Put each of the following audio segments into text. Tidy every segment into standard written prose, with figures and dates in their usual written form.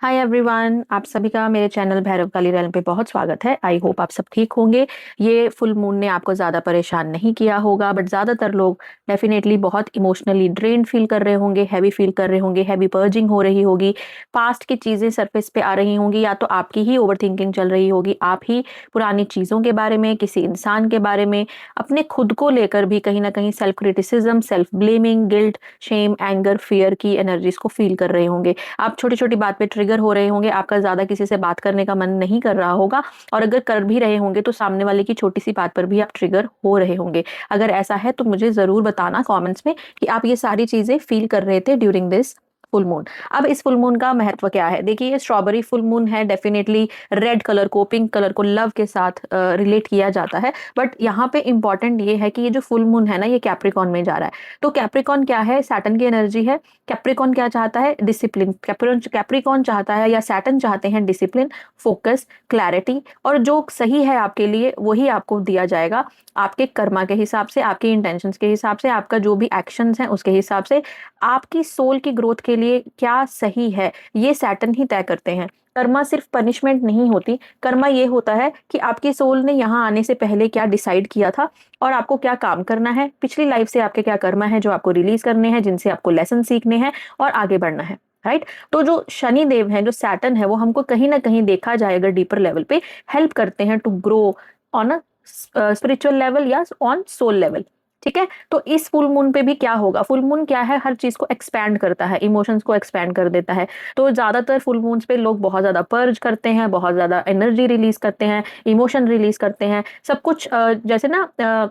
Hi everyone, आप सभी का मेरे चैनल भैरव काली रैल पे बहुत स्वागत है। आई होप आप सब ठीक होंगे। ये फुल मून ने आपको ज़्यादा परेशान नहीं किया होगा, बट ज़्यादातर लोग डेफिनेटली बहुत इमोशनली ड्रेन फील कर रहे होंगे, हैवी फील कर रहे होंगे, हैवी पर्जिंग हो रही होगी, पास्ट की चीज़ें सरफेस पे आ रही होंगी, या तो आपकी ही ओवर थिंकिंग चल रही होगी, आप ही पुरानी चीज़ों के बारे में, किसी इंसान के बारे में, अपने खुद को लेकर भी कहीं ना कहीं self criticism, self blaming, guilt, shame, anger, fear की एनर्जीज को फील कर रहे होंगे। आप छोटी छोटी बात पे ट्रिगर हो रहे होंगे, आपका ज्यादा किसी से बात करने का मन नहीं कर रहा होगा, और अगर कर भी रहे होंगे तो सामने वाले की छोटी सी बात पर भी आप ट्रिगर हो रहे होंगे। अगर ऐसा है तो मुझे जरूर बताना कमेंट्स में कि आप ये सारी चीजें फील कर रहे थे ड्यूरिंग दिस फुल मून। अब इस फुल मून का महत्व क्या है? देखिए, ये स्ट्रॉबेरी फुल मून है। डेफिनेटली रेड कलर को, पिंक कलर को लव के साथ रिलेट किया जाता है, बट यहाँ पे इंपॉर्टेंट ये है कि ये जो फुल मून है ना, ये कैप्रिकॉन में जा रहा है। तो कैप्रिकॉन क्या है? सैटर्न की एनर्जी है। कैप्रिकॉन क्या चाहता है? डिसिप्लिन। कैप्रिकॉन चाहता है, या सैटर्न चाहते हैं डिसिप्लिन, फोकस, क्लैरिटी, और जो सही है आपके लिए वही आपको दिया जाएगा, आपके कर्मा के हिसाब से, आपके इंटेंशंस के हिसाब से, आपका जो भी एक्शंस हैं उसके हिसाब से, आपकी सोल की ग्रोथ के लिए क्या सही है ये सैटर्न ही तय करते हैं। कर्मा सिर्फ पनिशमेंट नहीं होती। कर्मा ये होता है कि आपकी सोल ने यहाँ आने से पहले क्या डिसाइड किया था और आपको क्या काम करना है, पिछली लाइफ से आपके क्या कर्मा है जो आपको रिलीज करने हैं, जिनसे आपको लेसन सीखने हैं और आगे बढ़ना है। राइट। तो जो शनि देव है, जो सैटर्न है, वो हमको कहीं ना कहीं देखा जाए अगर डीपर लेवल पे हेल्प करते हैं to grow on a spiritual level या ऑन सोल लेवल। ठीक है। तो इस फुल मून पे भी क्या होगा? फुल मून क्या है? हर चीज को एक्सपैंड करता है, इमोशंस को एक्सपैंड कर देता है। तो ज्यादातर फुल मून्स पे लोग बहुत ज्यादा पर्ज करते हैं, बहुत ज्यादा एनर्जी रिलीज करते हैं, इमोशन रिलीज करते हैं, सब कुछ जैसे ना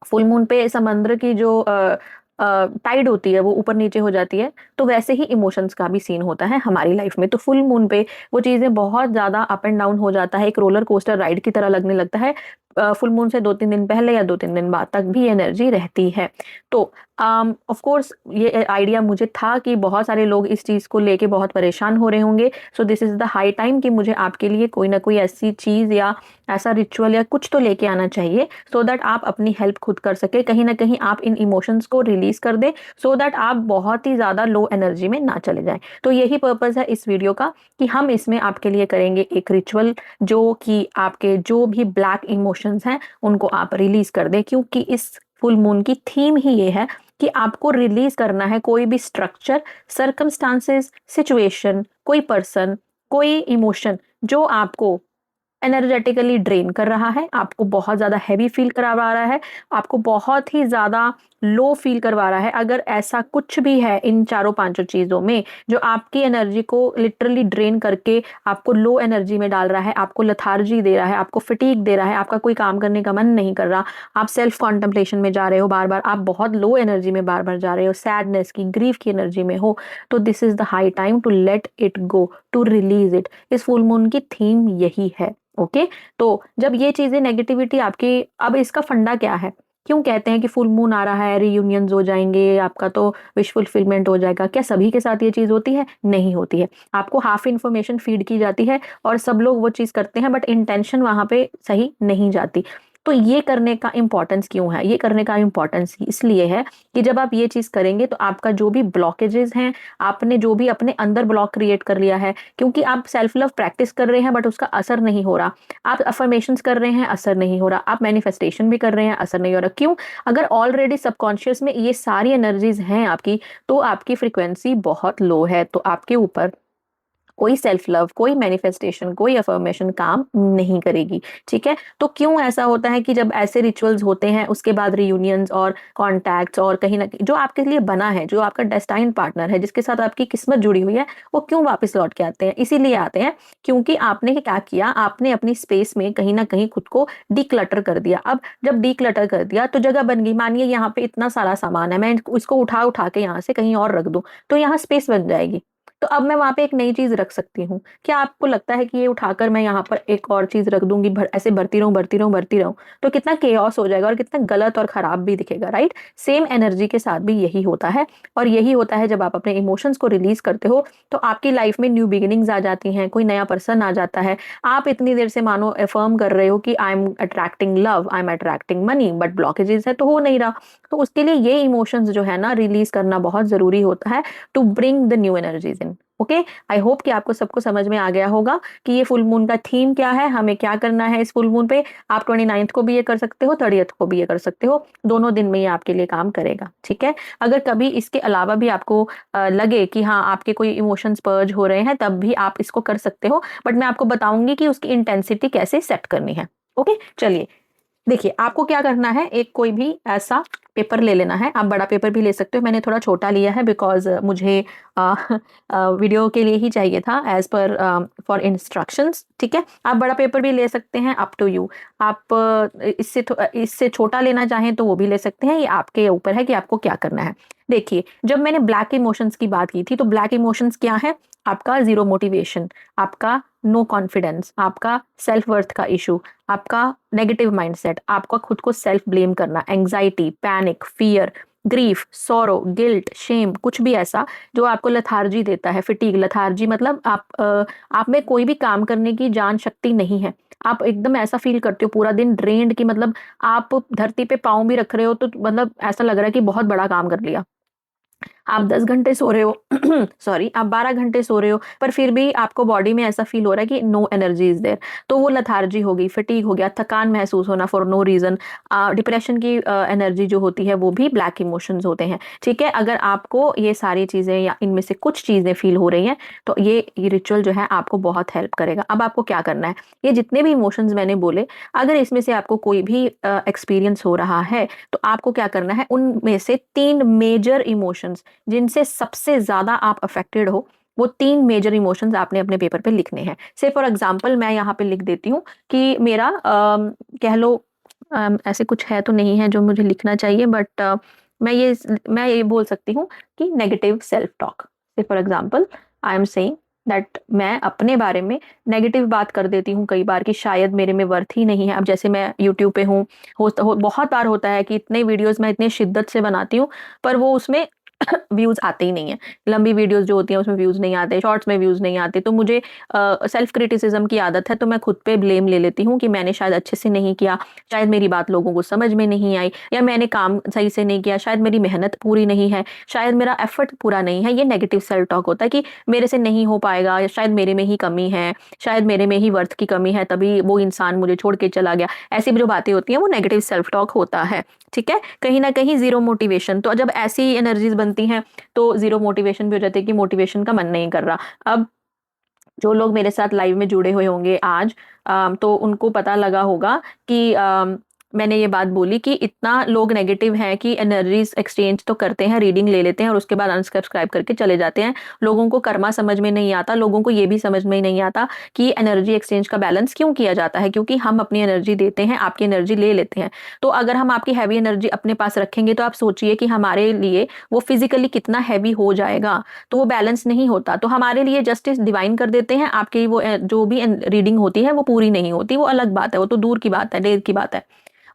फुल मून पे समुद्र की जो टाइड होती है वो ऊपर नीचे हो जाती है, तो वैसे ही इमोशंस का भी सीन होता है हमारी लाइफ में। तो फुल मून पे वो चीजें बहुत ज्यादा अप एंड डाउन हो जाता है, एक रोलर कोस्टर राइड की तरह लगने लगता है। फुल मून से 2-3 दिन पहले या 2-3 दिन बाद तक भी एनर्जी रहती है। तो ऑफ कोर्स ये आइडिया मुझे था कि बहुत सारे लोग इस चीज को लेके बहुत परेशान हो रहे होंगे। So this is the high time कि मुझे आपके लिए कोई ना कोई ऐसी चीज या ऐसा रिचुअल या कुछ तो लेके आना चाहिए, सो दैट आप अपनी हेल्प खुद कर सके, कहीं ना कहीं आप इन इमोशंस को रिलीज कर दे, सो दैट आप बहुत ही ज्यादा लो एनर्जी में ना चले जाएं। तो यही पर्पस है इस वीडियो का कि हम इसमें आपके लिए करेंगे एक रिचुअल, जो कि आपके जो भी ब्लैक इमोशंस हैं उनको आप रिलीज कर दें, क्योंकि इस फुल मून की थीम ही ये है कि आपको रिलीज करना है कोई भी स्ट्रक्चर, सर्कमस्टांसेस, सिचुएशन, कोई पर्सन, कोई इमोशन जो आपको एनर्जेटिकली ड्रेन कर रहा है, आपको बहुत ज्यादा हैवी फील करवा रहा है, आपको बहुत ही ज्यादा लो फील करवा रहा है। अगर ऐसा कुछ भी है इन चारों पांचों चीजों में जो आपकी एनर्जी को लिटरली ड्रेन करके आपको लो एनर्जी में डाल रहा है, आपको लथार्जी दे रहा है, आपको फिटीक दे रहा है, आपका कोई काम करने का मन नहीं कर रहा, आप सेल्फ कॉन्टम्पलेशन में जा रहे हो बार बार, आप बहुत लो एनर्जी में बार बार जा रहे हो, सैडनेस की, ग्रीफ की एनर्जी में हो, तो this is the high time to let it go, to release it. इस फुल मून की थीम यही है। ओके। तो जब ये चीजें नेगेटिविटी आपकी, अब इसका फंडा क्या है? क्यों कहते हैं कि फुल मून आ रहा है, रियूनियंस हो जाएंगे, आपका तो विश फुलफिलमेंट हो जाएगा? क्या सभी के साथ ये चीज होती है? नहीं होती है। आपको हाफ इंफॉर्मेशन फीड की जाती है और सब लोग वो चीज करते हैं, बट इंटेंशन वहां पे सही नहीं जाती। तो ये करने का इंपॉर्टेंस क्यों है? ये करने का इंपॉर्टेंस इसलिए है कि जब आप ये चीज करेंगे तो आपका जो भी ब्लॉकेजेस हैं, आपने जो भी अपने अंदर ब्लॉक क्रिएट कर लिया है, क्योंकि आप सेल्फ लव प्रैक्टिस कर रहे हैं बट उसका असर नहीं हो रहा, आप अफर्मेशंस कर रहे हैं, असर नहीं हो रहा, आप मैनिफेस्टेशन भी कर रहे हैं, असर नहीं हो रहा। क्यों? अगर ऑलरेडी सबकॉन्शियस में ये सारी एनर्जीज हैं आपकी, तो आपकी फ्रिक्वेंसी बहुत लो है, तो आपके ऊपर कोई सेल्फ लव, कोई मैनिफेस्टेशन, कोई अफर्मेशन काम नहीं करेगी। ठीक है। तो क्यों ऐसा होता है कि जब ऐसे रिचुअल्स होते हैं उसके बाद रियूनियंस और कॉन्टैक्ट्स, और कहीं ना कहीं जो आपके लिए बना है, जो आपका डेस्टाइन पार्टनर है, जिसके साथ आपकी किस्मत जुड़ी हुई है, वो क्यों वापस लौट के आते हैं? इसीलिए आते हैं क्योंकि आपने क्या किया, आपने अपनी स्पेस में कहीं ना कहीं खुद को डिक्लटर कर दिया। अब जब डिक्लटर कर दिया तो जगह बन गई। मानिए यहाँ पे इतना सारा सामान है, मैं इसको उठा उठा के यहाँ से कहीं और रख दूं, तो यहाँ स्पेस बन जाएगी। तो अब मैं वहां पे एक नई चीज रख सकती हूँ। क्या आपको लगता है कि ये उठाकर मैं यहाँ पर एक और चीज रख दूंगी, ऐसे बढ़ती रहूं बढ़ती रहूं बढ़ती रहूं, तो कितना केओस हो जाएगा और कितना गलत और खराब भी दिखेगा। राइट। सेम एनर्जी के साथ भी यही होता है, और यही होता है जब आप अपने इमोशंस को रिलीज करते हो तो आपकी लाइफ में न्यू बिगिनिंग्स आ जाती हैं, कोई नया पर्सन आ जाता है। आप इतनी देर से मानो अफर्म कर रहे हो कि I am attracting love, I am attracting money, but blockages है तो हो नहीं रहा। तो उसके लिए ये इमोशंस जो है ना रिलीज करना बहुत जरूरी होता है, to bring the new energies in. Okay, I hope कि आपको सबको समझ में आ गया होगा कि ये फुल मून का थीम क्या है, हमें क्या करना है इस फुल मून पे। आप 29th को भी ये कर सकते हो, 30th को भी ये कर सकते हो, दोनों दिन में ये आपके लिए काम करेगा। ठीक है, अगर कभी इसके अलावा भी आपको लगे कि हाँ आपके कोई इमोशंस पर्ज हो रहे हैं, तब भी आप इसको कर सकते हो, बट मैं आपको बताऊंगी कि उसकी इंटेंसिटी कैसे सेट करनी है। ओके, चलिए देखिए, आपको क्या करना है, एक कोई भी ऐसा पेपर ले लेना है। आप बड़ा पेपर भी ले सकते हो, मैंने थोड़ा छोटा लिया है बिकॉज मुझे वीडियो के लिए ही चाहिए था, एज पर फॉर इंस्ट्रक्शंस। ठीक है, आप बड़ा पेपर भी ले सकते हैं, अप टू यू। आप इससे छोटा लेना चाहें तो वो भी ले सकते हैं, ये आपके ऊपर है कि आपको क्या करना है। देखिए, जब मैंने ब्लैक इमोशंस की बात की थी, तो ब्लैक इमोशंस क्या है? आपका जीरो मोटिवेशन, आपका नो कॉन्फिडेंस, आपका सेल्फ वर्थ का इशू, आपका नेगेटिव माइंडसेट, आपका खुद को सेल्फ ब्लेम करना, एंग्जाइटी, पैनिक, फियर, ग्रीफ, सोरो, गिल्ट, शेम, कुछ भी ऐसा जो आपको लथार्जी देता है। फिटीग, लथार्जी मतलब आप में कोई भी काम करने की जान शक्ति नहीं है। आप एकदम ऐसा फील करते हो पूरा दिन ड्रेन्ड, की मतलब आप धरती पे पाँव भी रख रहे हो तो मतलब ऐसा लग रहा है कि बहुत बड़ा काम कर लिया। आप 10 घंटे सो रहे हो सॉरी, आप 12 घंटे सो रहे हो, पर फिर भी आपको बॉडी में ऐसा फील हो रहा है कि नो एनर्जी इज देयर, तो वो लथार्जी हो गई, फटीग हो गया, थकान महसूस होना फॉर नो रीजन। डिप्रेशन की एनर्जी जो होती है वो भी ब्लैक इमोशंस होते हैं। ठीक है, अगर आपको ये सारी चीजें या इनमें से कुछ चीजें फील हो रही हैं, तो ये रिचुअल जो है आपको बहुत हेल्प करेगा। अब आपको क्या करना है, ये जितने भी इमोशंस मैंने बोले, अगर इसमें से आपको कोई भी एक्सपीरियंस हो रहा है, तो आपको क्या करना है, उनमें से 3 मेजर इमोशंस जिनसे सबसे ज्यादा आप अफेक्टेड हो, वो 3 मेजर इमोशंस आपने अपने पेपर पे लिखने हैं। से फॉर एग्जांपल मैं यहाँ पे लिख देती हूँ कि मेरा कह लो ऐसे कुछ है तो नहीं है जो मुझे लिखना चाहिए, बट मैं ये बोल सकती हूँ कि नेगेटिव सेल्फ टॉक। से for example I am saying that मैं अपने बारे में नेगेटिव बात कर देती हूँ कई बार कि शायद मेरे में वर्थ ही नहीं है। अब जैसे मैं यूट्यूब पे हूँ, बहुत बार होता है कि इतने वीडियोस मैं इतने शिद्दत से बनाती हूँ, पर वो उसमें व्यूज आते ही नहीं है। लंबी वीडियोस जो होती हैं उसमें व्यूज नहीं आते, शॉर्ट्स में व्यूज नहीं आते, तो मुझे सेल्फ क्रिटिसिज्म की आदत है, तो मैं खुद पे ब्लेम ले लेती हूँ कि मैंने शायद अच्छे से नहीं किया, शायद मेरी बात लोगों को समझ में नहीं आई, या मैंने काम सही से नहीं किया, शायद मेरी मेहनत पूरी नहीं है, शायद मेरा एफर्ट पूरा नहीं है। ये नेगेटिव सेल्फ टॉक होता है कि मेरे से नहीं हो पाएगा, या शायद मेरे में ही कमी है, शायद मेरे में ही वर्थ की कमी है, तभी वो इंसान मुझे छोड़ के चला गया। ऐसी जो बातें होती हैं वो नेगेटिव सेल्फ टॉक होता है। ठीक है, कहीं ना कहीं जीरो मोटिवेशन, तो जब ऐसी एनर्जीज बनती हैं तो जीरो मोटिवेशन भी हो जाती है कि मोटिवेशन का मन नहीं कर रहा। अब जो लोग मेरे साथ लाइव में जुड़े हुए होंगे आज, तो उनको पता लगा होगा कि मैंने ये बात बोली कि इतना लोग नेगेटिव हैं कि एनर्जीज एक्सचेंज तो करते हैं, रीडिंग ले लेते हैं और उसके बाद अनसब्सक्राइब करके चले जाते हैं। लोगों को कर्मा समझ में नहीं आता, लोगों को ये भी समझ में नहीं आता कि एनर्जी एक्सचेंज का बैलेंस क्यों किया जाता है, क्योंकि हम अपनी एनर्जी देते हैं, आपकी एनर्जी ले लेते हैं। तो अगर हम आपकी हैवी एनर्जी अपने पास रखेंगे, तो आप सोचिए कि हमारे लिए वो फिजिकली कितना हैवी हो जाएगा, तो वो बैलेंस नहीं होता। तो हमारे लिए जस्टिस डिवाइन कर देते हैं, आपकी वो जो भी रीडिंग होती है वो पूरी नहीं होती, वो अलग बात है, वो तो दूर की बात है, देर की बात है।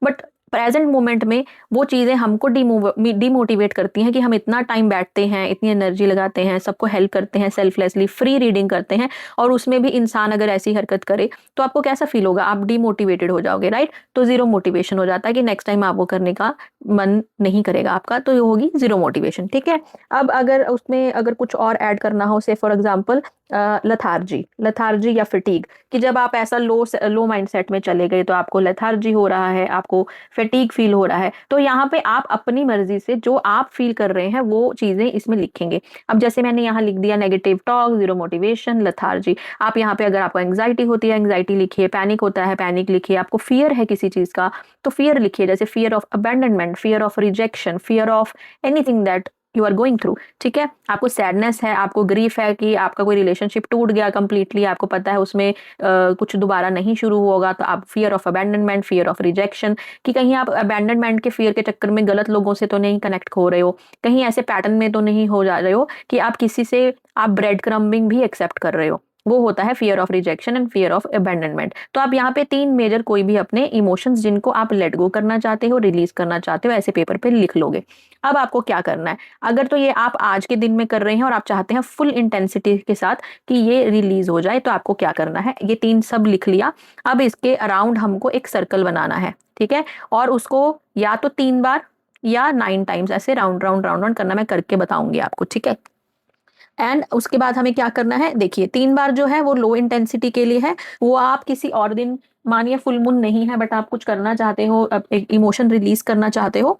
बट प्रेजेंट मोमेंट में वो चीजें हमको डिमोटिवेट करती हैं कि हम इतना टाइम बैठते हैं, इतनी एनर्जी लगाते हैं, सबको हेल्प करते हैं, सेल्फलेसली फ्री रीडिंग करते हैं, और उसमें भी इंसान अगर ऐसी हरकत करे तो आपको कैसा फील होगा? आप डिमोटिवेटेड हो जाओगे, राइट? तो जीरो मोटिवेशन हो जाता है कि नेक्स्ट टाइम आप वो करने का मन नहीं करेगा आपका, तो ये होगी जीरो मोटिवेशन। ठीक है, अब अगर उसमें अगर कुछ और ऐड करना हो, से फॉर एग्जाम्पल लथार्जी या फिटीग, कि जब आप ऐसा लो माइंडसेट में चले गए तो आपको लेथार्जी हो रहा है, आपको फटीग फील हो रहा है, तो यहाँ पे आप अपनी मर्जी से जो आप फील कर रहे हैं वो चीजें इसमें लिखेंगे। अब जैसे मैंने यहाँ लिख दिया negative talk, zero motivation, lethargy. आप यहाँ पे अगर आपको एंग्जाइटी होती है, एंग्जाइटी लिखिए, पैनिक होता है, पैनिक लिखिए, आपको फियर है किसी चीज का तो फियर लिखिए, जैसे fear of abandonment, fear of rejection, fear of anything that you are going through. ठीक है, आपको सैडनेस है, आपको ग्रीफ है कि आपका कोई रिलेशनशिप टूट गया कंप्लीटली, आपको पता है उसमें कुछ दोबारा नहीं शुरू होगा, तो आप fear of abandonment, fear of rejection, कि कहीं आप अबैंडनमेंट के फियर के चक्कर में गलत लोगों से तो नहीं कनेक्ट हो रहे हो, कहीं ऐसे पैटर्न में तो नहीं हो जा रहे हो कि आप किसी से आप ब्रेड क्रम्बिंग भी एक्सेप्ट कर रहे हो। वो होता है fear of rejection and fear of abandonment. तो आप यहाँ पे 3 मेजर कोई भी अपने इमोशंस जिनको आप लेट गो करना चाहते हो, रिलीज करना चाहते हो, ऐसे पेपर पे लिख लोगे। अब आपको क्या करना है, अगर तो ये आप आज के दिन में कर रहे हैं और आप चाहते हैं फुल इंटेंसिटी के साथ कि ये रिलीज हो जाए, तो आपको क्या करना है, ये 3 सब लिख लिया। अब इसके अराउंड हमको एक सर्कल बनाना है। ठीक है, और उसको या तो 3 बार या 9 टाइम्स ऐसे राउंड राउंड राउंड राउंड करना, मैं करके बताऊंगी आपको। ठीक है, एंड उसके बाद हमें क्या करना है, देखिए 3 बार जो है वो लो इंटेंसिटी के लिए है, वो आप किसी और दिन, मानिए फुल मून नहीं है बट आप कुछ करना चाहते हो, एक इमोशन रिलीज करना चाहते हो,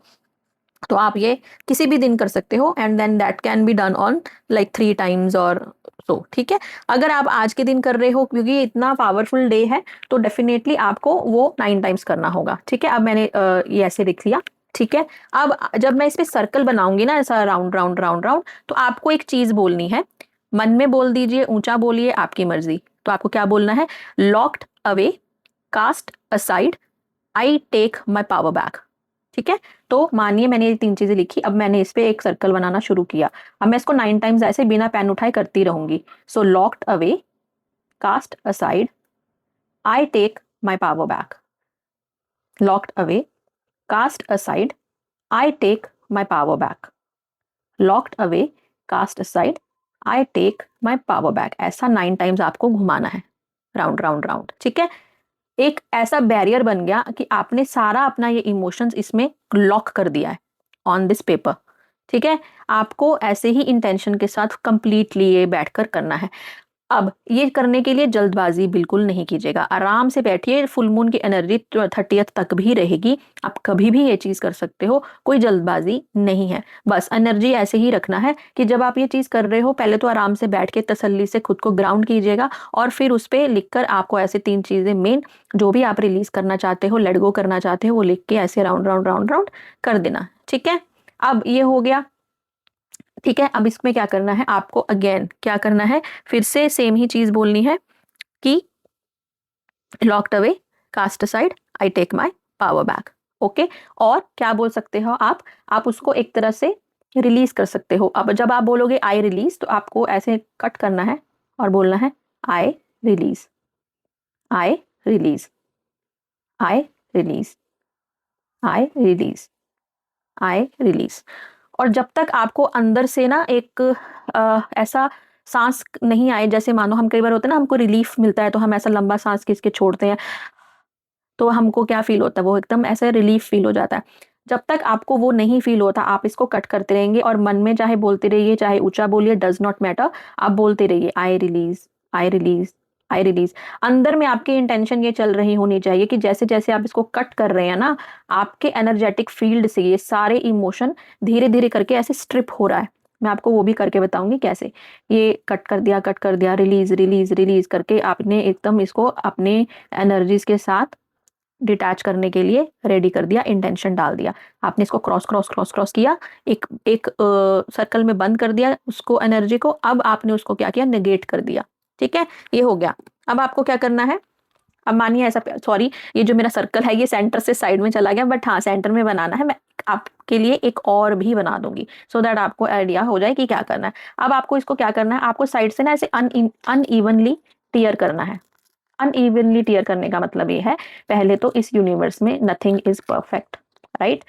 तो आप ये किसी भी दिन कर सकते हो, and then that can be done on like 3 times और सो, ठीक है। अगर आप आज के दिन कर रहे हो क्योंकि ये इतना पावरफुल डे है, तो डेफिनेटली आपको वो 9 टाइम्स करना होगा, ठीक है। अब मैंने ये ऐसे लिख लिया, ठीक है। अब जब मैं इस पे सर्कल बनाऊंगी ना, ऐसा राउंड राउंड राउंड राउंड, तो आपको एक चीज बोलनी है, मन में बोल दीजिए, ऊंचा बोलिए, आपकी मर्जी। तो आपको क्या बोलना है, locked away, cast aside, I take my power back, ठीक है। तो मानिए मैंने ये 3 चीजें लिखी, अब मैंने इस पे एक सर्कल बनाना शुरू किया, अब मैं इसको 9 टाइम्स ऐसे बिना पेन उठाए करती रहूंगी। So locked away, cast aside, I take my power back, locked away, cast aside, I take my power back, locked away, cast aside, I take my power back. ऐसा 9 टाइम्स आपको घुमाना है, round round round, ठीक है। एक ऐसा barrier बन गया कि आपने सारा अपना ये इमोशंस इसमें लॉक कर दिया है ऑन दिस पेपर, ठीक है। आपको ऐसे ही इंटेंशन के साथ कंप्लीटली ये बैठकर करना है। अब ये करने के लिए जल्दबाजी बिल्कुल नहीं कीजिएगा, आराम से बैठिए, फुल मून की एनर्जी 30th तक भी रहेगी, आप कभी भी ये चीज कर सकते हो, कोई जल्दबाजी नहीं है। बस एनर्जी ऐसे ही रखना है कि जब आप ये चीज कर रहे हो, पहले तो आराम से बैठ के तसल्ली से खुद को ग्राउंड कीजिएगा, और फिर उस पर लिखकर आपको ऐसे 3 चीजें मेन, जो भी आप रिलीज करना चाहते हो, लेट गो करना चाहते हो, वो लिख के ऐसे राउंड राउंड राउंड राउंड कर देना, ठीक है। अब ये हो गया, ठीक है। अब इसमें क्या करना है, आपको अगेन क्या करना है, फिर से सेम ही चीज बोलनी है कि locked away, cast aside, I take my power back, okay. और क्या बोल सकते हो आप उसको एक तरह से रिलीज कर सकते हो। अब जब आप बोलोगे आई रिलीज, तो आपको ऐसे कट करना है और बोलना है I release, I release, I release, I release, I release. और जब तक आपको अंदर से ना एक ऐसा सांस नहीं आए, जैसे मानो हम कई बार होते हैं ना, हमको रिलीफ मिलता है तो हम ऐसा लंबा सांस खींच के छोड़ते हैं, तो हमको क्या फील होता है, वो एकदम ऐसा रिलीफ फील हो जाता है। जब तक आपको वो नहीं फील होता, आप इसको कट करते रहेंगे और मन में चाहे बोलते रहिए, चाहे ऊंचा बोलिए, डज नॉट मैटर, आप बोलते रहिए I release, I release, I release. अंदर में आपकी इंटेंशन ये चल रही होनी चाहिए कि जैसे जैसे आप इसको कट कर रहे हैं ना, आपके एनर्जेटिक फील्ड से ये सारे इमोशन धीरे धीरे करके ऐसे स्ट्रिप हो रहा है। मैं आपको वो भी करके बताऊंगी कैसे। ये कट कर दिया, रिलीज रिलीज रिलीज करके आपने एकदम इसको अपने एनर्जीज के साथ डिटैच करने के लिए रेडी कर दिया, इंटेंशन डाल दिया। आपने इसको क्रॉस क्रॉस क्रॉस क्रॉस किया, एक एक सर्कल में बंद कर दिया उसको, एनर्जी को। अब आपने उसको क्या किया, नेगेट कर दिया, ठीक है। ये हो गया। अब आपको क्या करना है, अब मानिए ऐसा, सॉरी ये जो मेरा सर्कल है ये सेंटर से साइड में चला गया, बट हाँ सेंटर में बनाना है। मैं आपके लिए एक और भी बना दूंगी सो दैट आपको आइडिया हो जाए कि क्या करना है। अब आपको इसको क्या करना है, आपको साइड से ना ऐसे अनइवनली टीयर करना है। अनइवनली टीयर करने का मतलब ये है, पहले तो इस यूनिवर्स में nothing is perfect, right.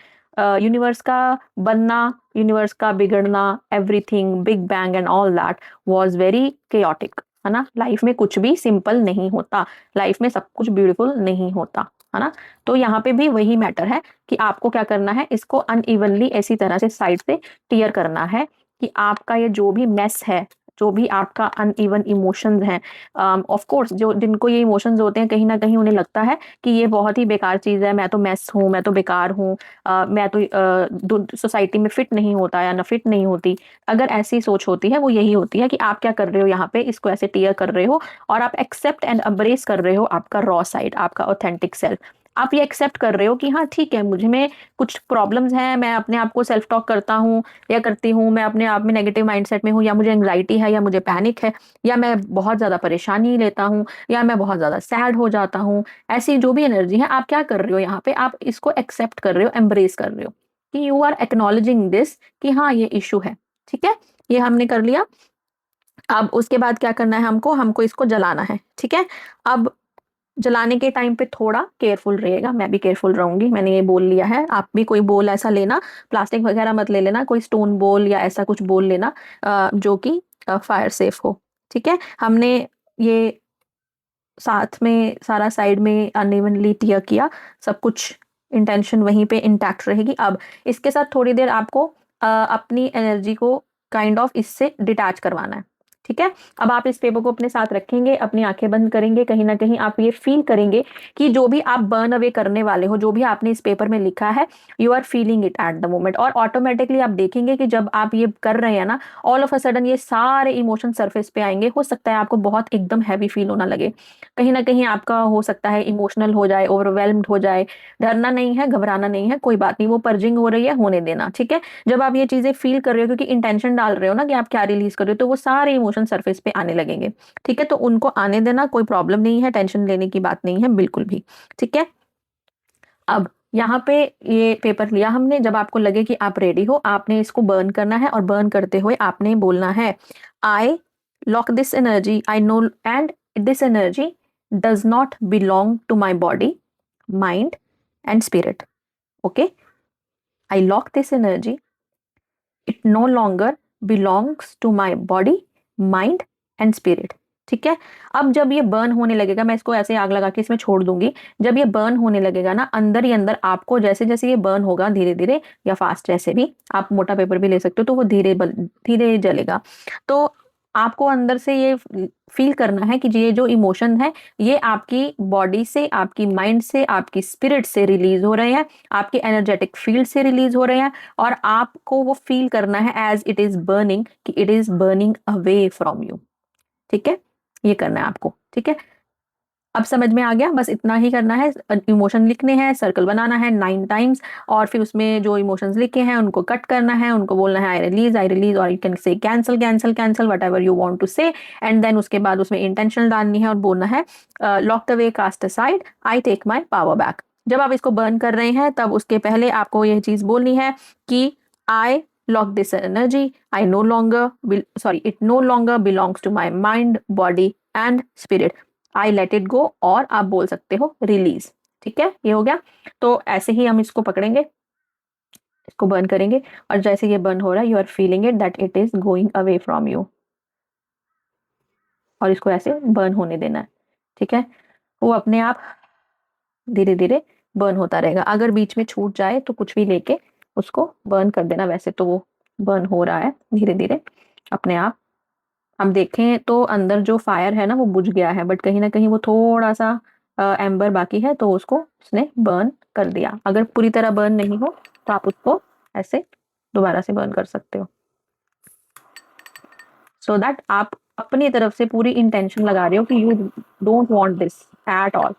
Universe का बनना, यूनिवर्स का बिगड़ना, everything, big bang and all that was very chaotic, है ना। लाइफ में कुछ भी सिंपल नहीं होता, लाइफ में सब कुछ ब्यूटीफुल नहीं होता, है ना। तो यहाँ पे भी वही मैटर है कि आपको क्या करना है, इसको अनइवनली ऐसी तरह से साइड से टीयर करना है कि आपका ये जो भी मेस है, जो भी आपका अनइवन इमोशंस हैं, ऑफ कोर्स जो जिनको ये इमोशंस होते हैं, कहीं ना कहीं उन्हें लगता है कि ये बहुत ही बेकार चीज़ है, मैं तो मेस हूँ, मैं तो बेकार हूँ, मैं तो सोसाइटी में फिट नहीं होता या ना फिट नहीं होती। अगर ऐसी सोच होती है, वो यही होती है कि आप क्या कर रहे हो, यहाँ पे इसको ऐसे टीयर कर रहे हो और आप एक्सेप्ट एंड अम्ब्रेस कर रहे हो आपका रॉ साइड, आपका ऑथेंटिक सेल्फ। आप ये एक्सेप्ट कर रहे हो कि हाँ ठीक है, मुझे में कुछ प्रॉब्लम्स हैं, मैं अपने आप को सेल्फ टॉक करता हूँ या करती हूँ, मैं अपने आप में नेगेटिव माइंडसेट में हूँ, या मुझे एंग्जाइटी है, या मुझे पैनिक है, या मैं बहुत ज़्यादा परेशानी लेता हूँ, या मैं बहुत ज़्यादा सैड हो जाता हूँ। ऐसी जो भी एनर्जी है, आप क्या कर रहे हो यहाँ पे, आप इसको एक्सेप्ट कर रहे हो, एम्ब्रेस कर रहे हो कि यू आर एक्नॉलेजिंग दिस, कि हाँ ये इशू है, ठीक है। ये हमने कर लिया। अब उसके बाद क्या करना है, हमको हमको इसको जलाना है, ठीक है। अब जलाने के टाइम पे थोड़ा केयरफुल रहिएगा, मैं भी केयरफुल रहूंगी, मैंने ये बोल लिया है। आप भी कोई बोल ऐसा लेना, प्लास्टिक वगैरह मत ले लेना, कोई स्टोन बोल या ऐसा कुछ बोल लेना जो कि फायर सेफ हो, ठीक है। हमने ये साथ में सारा साइड में अनइवनली टियर किया, सब कुछ इंटेंशन वहीं पे इंटैक्ट रहेगी। अब इसके साथ थोड़ी देर आपको अपनी एनर्जी को काइंड ऑफ इससे डिटैच करवाना है। ठीक है, अब आप इस पेपर को अपने साथ रखेंगे, अपनी आंखें बंद करेंगे, कहीं ना कहीं आप ये फील करेंगे कि जो भी आप बर्न अवे करने वाले हो, जो भी आपने इस पेपर में लिखा है, you are feeling it at the moment. और ऑटोमेटिकली आप देखेंगे कि जब आप ये कर रहे हैं ना, ऑल ऑफ अ सडन ये सारे इमोशन सरफेस पे आएंगे। हो सकता है आपको बहुत एकदम हैवी फील होना लगे, कहीं ना कहीं आपका हो सकता है इमोशनल हो जाए, ओवरवेल्म्ड हो जाए। डरना नहीं है, घबराना नहीं है, कोई बात नहीं, वो पर्जिंग हो रही है, होने देना। ठीक है, जब आप ये चीजें फील कर रहे हो, क्योंकि इंटेंशन डाल रहे हो ना कि आप क्या रिलीज कर रहे हो, तो वो सारे इमोशन सरफेस पे आने लगेंगे। ठीक है, तो उनको आने देना, कोई प्रॉब्लम नहीं है, टेंशन लेने की बात नहीं है बिल्कुल भी। ठीक है, अब यहाँ पे ये पेपर लिया हमने, जब आपको लगे कि आप रेडी हो, आपने इसको बर्न करना है, और बर्न करते हुए आपने बोलना है, I lock this energy, I know and this energy does not belong to my body, mind and spirit. Okay, I lock this energy, it no longer belongs to my body, mind and spirit. ठीक है, अब जब ये burn होने लगेगा, मैं इसको ऐसे आग लगा के इसमें छोड़ दूंगी, जब ये बर्न होने लगेगा ना, अंदर ही अंदर आपको जैसे जैसे ये बर्न होगा, धीरे धीरे या फास्ट, जैसे भी आप मोटा पेपर भी ले सकते हो, तो वो धीरे धीरे जलेगा। तो आपको अंदर से ये फील करना है कि ये जो इमोशन है, ये आपकी बॉडी से, आपकी माइंड से, आपकी स्पिरिट से रिलीज हो रहे हैं, आपके एनर्जेटिक फील्ड से रिलीज हो रहे हैं, और आपको वो फील करना है एज इट इज बर्निंग, कि it is burning away from you. ठीक है, ये करना है आपको। ठीक है, अब समझ में आ गया, बस इतना ही करना है। इमोशन लिखने हैं, सर्कल बनाना है 9 टाइम्स, और फिर उसमें जो इमोशंस लिखे हैं उनको कट करना है, उनको बोलना है आई रिलीज, और you can say cancel cancel cancel whatever you want to say. And then उसके बाद उसमें इंटेंशन डालनी है और बोलना है, lock the way, cast aside, I take my power back. जब आप इसको बर्न कर रहे हैं, तब उसके पहले आपको यह चीज बोलनी है कि I lock this energy, I no longer sorry it no longer belongs to my mind, body and spirit, I let it go, और आप बोल सकते हो रिलीज। ठीक है, ये हो गया। तो ऐसे ही हम इसको पकड़ेंगे, इसको बर्न करेंगे, और जैसे ये बर्न हो रहा है, you are feeling it that it is going away from you, और इसको ऐसे बर्न होने देना है। ठीक है, वो अपने आप धीरे धीरे बर्न होता रहेगा। अगर बीच में छूट जाए तो कुछ भी लेके उसको बर्न कर देना, वैसे तो वो बर्न हो रहा है धीरे धीरे अपने आप। हम देखें तो अंदर जो फायर है ना, वो बुझ गया है, बट कहीं ना कहीं वो थोड़ा सा एम्बर बाकी है, तो उसको उसने बर्न कर दिया। अगर पूरी तरह बर्न नहीं हो तो आप उसको ऐसे दोबारा से बर्न कर सकते हो, सो दैट आप अपनी तरफ से पूरी इंटेंशन लगा रहे हो कि you don't want this at all.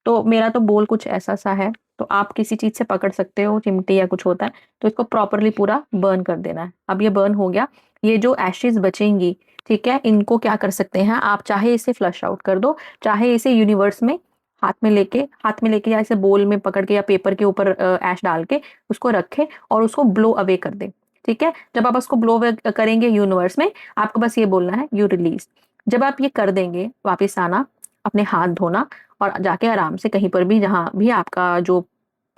तो मेरा तो बोल कुछ ऐसा सा है, तो आप किसी चीज से पकड़ सकते हो, चिमटी या कुछ होता है, तो इसको प्रॉपरली पूरा बर्न कर देना है। अब ये बर्न हो गया, ये जो एशेज बचेंगी, ठीक है, इनको क्या कर सकते हैं आप, चाहे इसे फ्लश आउट कर दो, चाहे इसे यूनिवर्स में हाथ में लेके या इसे बोल में पकड़ के या पेपर के ऊपर ऐश डाल के उसको रखे और उसको ब्लो अवे कर दे। ठीक है, जब आप उसको ब्लो अवे करेंगे यूनिवर्स में, आपको बस ये बोलना है यू रिलीज। जब आप ये कर देंगे, वापिस आना, अपने हाथ धोना, और जाके आराम से कहीं पर भी, जहां भी आपका जो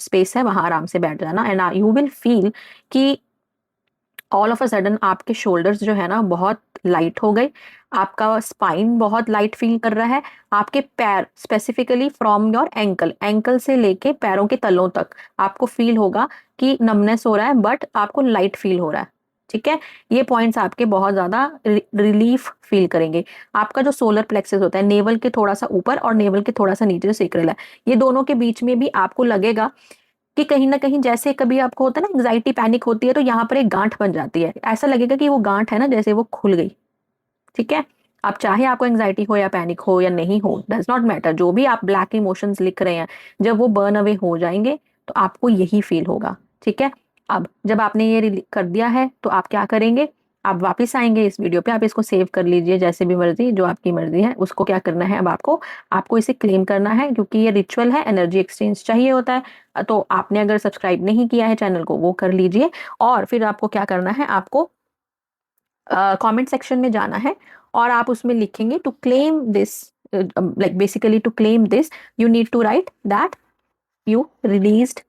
स्पेस है, वहां आराम से बैठ जाना। एंड यू विल फील कि ऑल ऑफ अ सडन आपके शोल्डर्स जो है ना, बहुत लाइट हो गए, आपका स्पाइन बहुत लाइट फील कर रहा है, आपके पैर स्पेसिफिकली फ्रॉम योर एंकल से लेके पैरों के तलों तक आपको फील होगा कि नमनेस हो रहा है, बट आपको लाइट फील हो रहा है। ठीक है, ये पॉइंट्स आपके बहुत ज्यादा रिलीफ फील करेंगे। आपका जो सोलर प्लेक्सस होता है, नेवल के थोड़ा सा ऊपर और नेवल के थोड़ा सा नीचे जो सेक्रल है, ये दोनों के बीच में भी आपको लगेगा कि कहीं ना कहीं, जैसे कभी आपको होता है ना एंग्जाइटी पैनिक होती है, तो यहाँ पर एक गांठ बन जाती है, ऐसा लगेगा कि वो गांठ है ना, जैसे वो खुल गई। ठीक है, आप चाहे आपको एंग्जाइटी हो या पैनिक हो या नहीं हो, डज नॉट मैटर, जो भी आप ब्लैक इमोशंस लिख रहे हैं, जब वो बर्न अवे हो जाएंगे तो आपको यही फील होगा। ठीक है, अब जब आपने ये कर दिया है, तो आप क्या करेंगे, आप वापस आएंगे इस वीडियो पे, आप इसको सेव कर लीजिए जैसे भी मर्जी, जो आपकी मर्जी है। उसको क्या करना है, अब आपको आपको इसे क्लेम करना है, क्योंकि ये रिचुअल है, एनर्जी एक्सचेंज चाहिए होता है। तो आपने अगर सब्सक्राइब नहीं किया है चैनल को, वो कर लीजिए। और फिर आपको क्या करना है, आपको कमेंट सेक्शन में जाना है, और आप उसमें लिखेंगे to claim this, like basically to claim this you need to write that you released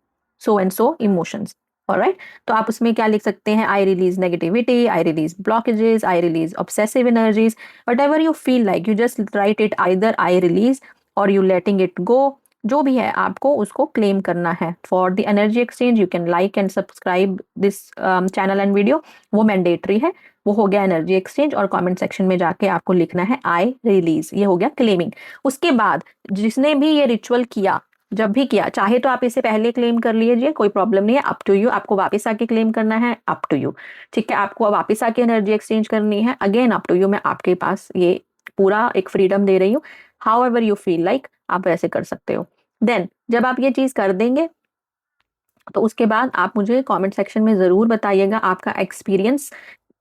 so and so emotions. Alright, तो आप उसमें क्या लिख सकते हैं, I release negativity, I release blockages, I release obsessive energies, whatever you feel like, you just write it, either I release और you letting it go, जो भी है आपको उसको क्लेम करना है। For the energy exchange you can like and subscribe this channel and video, वो mandatory है। वो हो गया एनर्जी एक्सचेंज, और कमेंट सेक्शन में जाके आपको लिखना है आई रिलीज, ये हो गया क्लेमिंग। उसके बाद जिसने भी ये रिचुअल किया, जब भी किया, चाहे तो आप इसे पहले क्लेम कर लीजिए, कोई प्रॉब्लम नहीं है, अप टू यू। आपको वापस आके क्लेम करना है, अप टू यू। ठीक है, आपको वापस आके एनर्जी एक्सचेंज करनी है, अगेन अप टू यू। मैं आपके पास ये पूरा एक फ्रीडम दे रही हूँ, how ever you feel like आप वैसे कर सकते हो। देन जब आप ये चीज कर देंगे तो उसके बाद आप मुझे कमेंट सेक्शन में जरूर बताइएगा आपका experience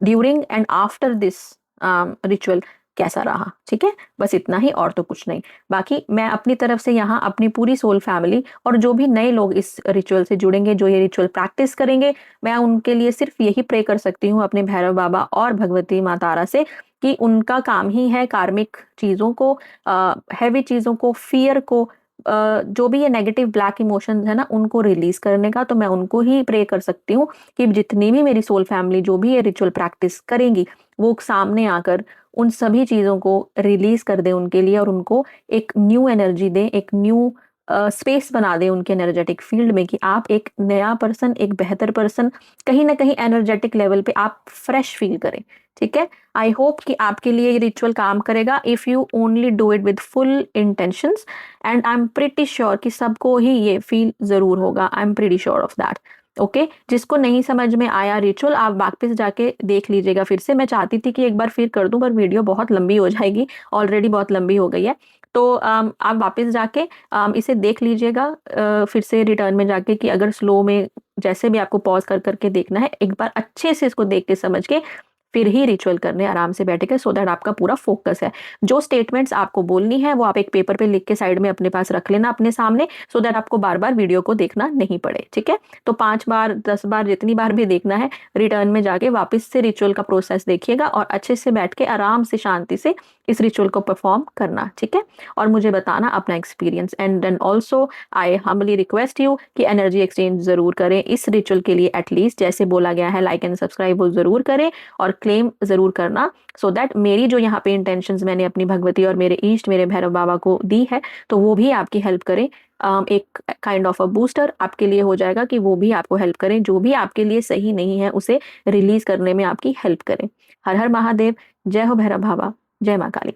during and after this ritual कैसा रहा। ठीक है, बस इतना ही, और तो कुछ नहीं। बाकी मैं अपनी तरफ से यहाँ अपनी पूरी सोल फैमिली और जो भी नए लोग इस रिचुअल से जुड़ेंगे, जो ये रिचुअल प्रैक्टिस करेंगे, मैं उनके लिए सिर्फ यही प्रे कर सकती हूँ अपने भैरव बाबा और भगवती माँ तारा से कि उनका काम ही है कार्मिक चीजों को, हैवी चीजों को, फियर को, जो भी ये नेगेटिव ब्लैक इमोशंस है ना, उनको रिलीज करने का। तो मैं उनको ही प्रे कर सकती हूँ कि जितनी भी मेरी सोल फैमिली जो भी ये रिचुअल प्रैक्टिस करेंगी, वो सामने आकर उन सभी चीजों को रिलीज कर दे उनके लिए, और उनको एक न्यू एनर्जी दे, एक न्यू स्पेस बना दे उनके एनर्जेटिक फील्ड में, कि आप एक नया पर्सन, एक बेहतर पर्सन, कहीं ना कहीं एनर्जेटिक लेवल पे आप फ्रेश फील करें। ठीक है, आई होप कि आपके लिए ये रिचुअल काम करेगा, if you only do it with full intentions, and I am pretty sure कि सबको ही ये फील जरूर होगा। I am pretty sure of that. Okay, जिसको नहीं समझ में आया रिचुअल, आप वापस जाके देख लीजिएगा फिर से। मैं चाहती थी कि एक बार फिर कर दूं, पर वीडियो बहुत लंबी हो जाएगी, ऑलरेडी बहुत लंबी हो गई है। तो आप वापस जाके इसे देख लीजिएगा फिर से रिटर्न में जाके, कि अगर स्लो में जैसे भी आपको पॉज कर करके देखना है, एक बार अच्छे से इसको देख के समझ के फिर ही रिचुअल करने आराम से बैठ के, सो दैट आपका पूरा फोकस है। जो स्टेटमेंट्स आपको बोलनी है वो आप एक पेपर पे लिख के साइड में अपने पास रख लेना अपने सामने, सो दैट आपको बार बार वीडियो को देखना नहीं पड़े। ठीक है, तो 5 बार 10 बार जितनी बार भी देखना है, रिटर्न में जाके वापस से रिचुअल का प्रोसेस देखिएगा, और अच्छे से बैठ के आराम से शांति से इस रिचुअल को परफॉर्म करना। ठीक है, और मुझे बताना अपना experience. And then also I humbly request you कि एनर्जी एक्सचेंज जरूर करें इस रिचुअल के लिए, एटलीस्ट जैसे बोला गया है, लाइक एंड सब्सक्राइब वो जरूर करें, और क्लेम जरूर करना, सो दैट मेरी जो यहाँ पे इंटेंशंस मैंने अपनी भगवती और मेरे ईष्ट, मेरे भैरव बाबा को दी है, तो वो भी आपकी हेल्प करें। एक काइंड ऑफ अ बूस्टर आपके लिए हो जाएगा, कि वो भी आपको हेल्प करें, जो भी आपके लिए सही नहीं है उसे रिलीज करने में आपकी हेल्प करें। हर हर महादेव, जय हो भैरव बाबा, जय माँ काली।